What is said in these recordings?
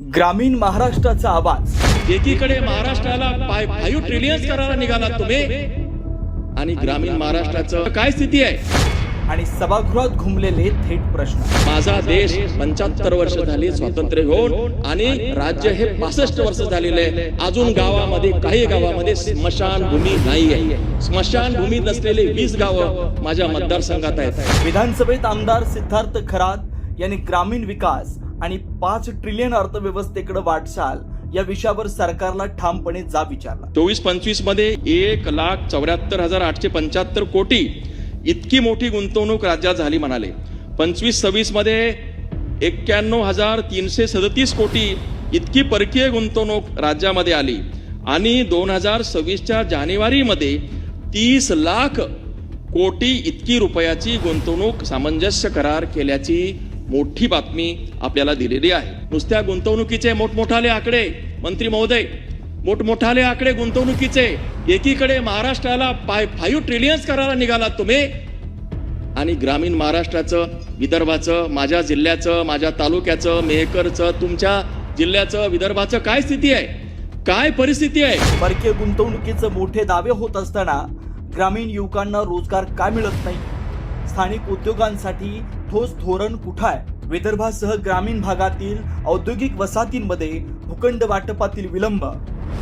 ग्रामीण महाराष्ट्राचा आवाज। एकीकडे महाराष्ट्राला 5 ट्रिलियन करायला निघाला तुम्ही, आणि ग्रामीण महाराष्ट्राचं काय स्थिती आहे? आणि सभागृहात घुमलेले थेट प्रश्न। माझा देश 75 वर्ष झाली स्वातंत्र्य होऊन, आणि राज्य हे 65 वर्ष झालेले आहे। अजून गावामध्ये काही गावामध्ये स्मशानभूमी नाही आहे। स्मशानभूमी नसलेले 20 गावं माझ्या मतदारसंघात आहेत। विधानसभेत आमदार सिद्धार्थ खरात यांनी ग्रामीण विकास आणि 5 ट्रिलियन अर्थव्यवस्थेकडे वाटचाल या विषयावर सरकारला ठामपणे जाब विचारला। 24-25 मध्ये 1,74,875 कोटी इतकी मोठी गुंतवणूक राज्यात झाली म्हणाले। 25-26 मध्ये 91,337 कोटी इतकी परकीय गुंतवणूक राज्यामध्ये आली, आणि 2026च्या जानेवारीमध्ये 30 लाख कोटी इतकी रुपयाची गुंतवणूक सामंजस्य करार केल्याची मोठी बातमी आपल्याला दिलेली आहे। नुसत्या गुंतवणुकीचे मोठमोठाले आकडे, मंत्री महोदय, मोठमोठाले आकडे गुंतवणुकीचे। एकीकडे महाराष्ट्राला 5 ट्रिलियन करायला निघालात तुम्ही, आणि ग्रामीण महाराष्ट्राचं, विदर्भाचं, माझ्या जिल्ह्याचं, माझ्या तालुक्याचं, मेहकरचं, तुमच्या जिल्ह्याचं, विदर्भाचं काय स्थिती आहे, काय परिस्थिती आहे? परकीय गुंतवणुकीचे मोठे दावे होत असताना ग्रामीण युवकांना रोजगार का मिळत नाही? स्थानिक उद्योगांसाठी ठोस धोरण कुठं आहे? विदर्भासह ग्रामीण भागातील औद्योगिक वसाहतींमध्ये भूखंड वाटपातील विलंब,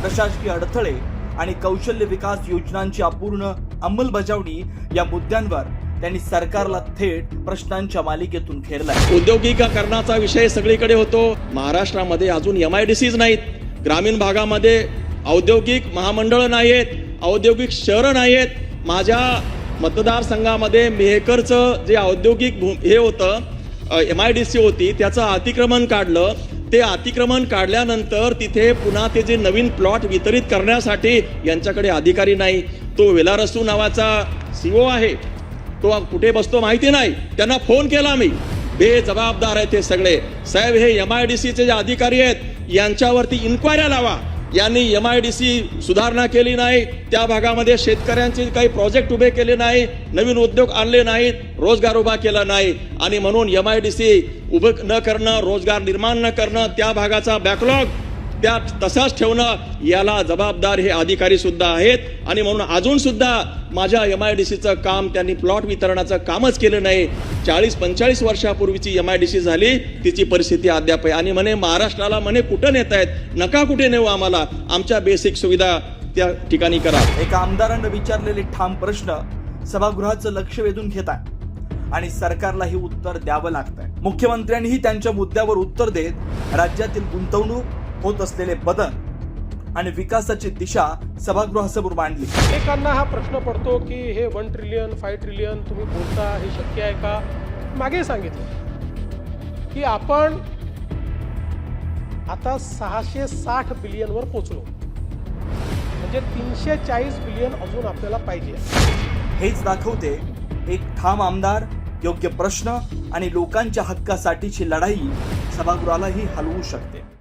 प्रशासकीय अडथळे आणि कौशल्य विकास योजनांची अपूर्ण अंमलबजावणी या मुद्द्यांवर त्यांनी सरकारला थेट प्रश्नांच्या मालिकेतून घेरलाय। औद्योगिकीकरणाचा विषय सगळीकडे होतो। महाराष्ट्रामध्ये अजून MIDCs नाहीत, ग्रामीण भागामध्ये औद्योगिक महामंडळ नाहीत, औद्योगिक शहरं नाहीत। माझ्या मतदारसंघामध्ये मेहकरचं जे औद्योगिक हे होतं, MIDC होती, त्याचं अतिक्रमण काढलं। ते अतिक्रमण काढल्यानंतर तिथे पुन्हा ते जे नवीन प्लॉट वितरित करण्यासाठी यांच्याकडे अधिकारी नाही। तो वेलारसू नावाचा CO आहे, तो कुठे बसतो माहिती नाही। त्यांना फोन केला मी, बेजबाबदार आहे ते सगळे। साहेब, हे MIDCचे जे अधिकारी आहेत यांच्यावरती इन्क्वायरी लावा। यांनी MIDC सुधारणा केली नाही, त्या भागामध्ये शेतकऱ्यांचे काही प्रोजेक्ट उभे केले नाही, नवीन उद्योग आणले नाहीत, रोजगार उभा केला नाही, आणि म्हणून MIDC उभं न करणं, रोजगार निर्माण न करणं, त्या भागाचा बॅकलॉग त्या तसाच ठेवणं, याला जबाबदार हे अधिकारी सुद्धा आहेत। आणि म्हणून अजून सुद्धा माझ्या MIDCचं काम, त्यांनी प्लॉट वितरणाचं कामच केलं नाही। 40-45 वर्षापूर्वीची MIDC झाली, तिची परिस्थिती अद्याप आहे। आणि म्हणे महाराष्ट्राला म्हणे कुठं नेत आहेत, नका कुठे नेऊ, आम्हाला आमच्या बेसिक सुविधा त्या ठिकाणी करा। एका आमदारांना विचारलेले ठाम प्रश्न सभागृहाचं लक्ष वेधून घेत आहे, आणि सरकारलाही उत्तर द्यावं लागतंय। मुख्यमंत्र्यांनीही त्यांच्या मुद्द्यावर उत्तर देत राज्यातील गुंतवणूक, होत असलेले बदल आणि विकासाची दिशा सभागृहासमोर मांडली। अनेकांना हा प्रश्न पडतो की हे 1 ट्रिलियन 5 ट्रिलियन तुम्ही बोलता, हे शक्य आहे का? मागे सांगितलं की आपण आता 660 बिलियनवर पोहोचलो, म्हणजे 340 बिलियन अजून आपल्याला पाहिजे। हेच दाखवते एक ठाम आमदार, योग्य प्रश्न आणि लोकांच्या हक्कासाठीची लढाई सभागृहालाही हलवू शकते।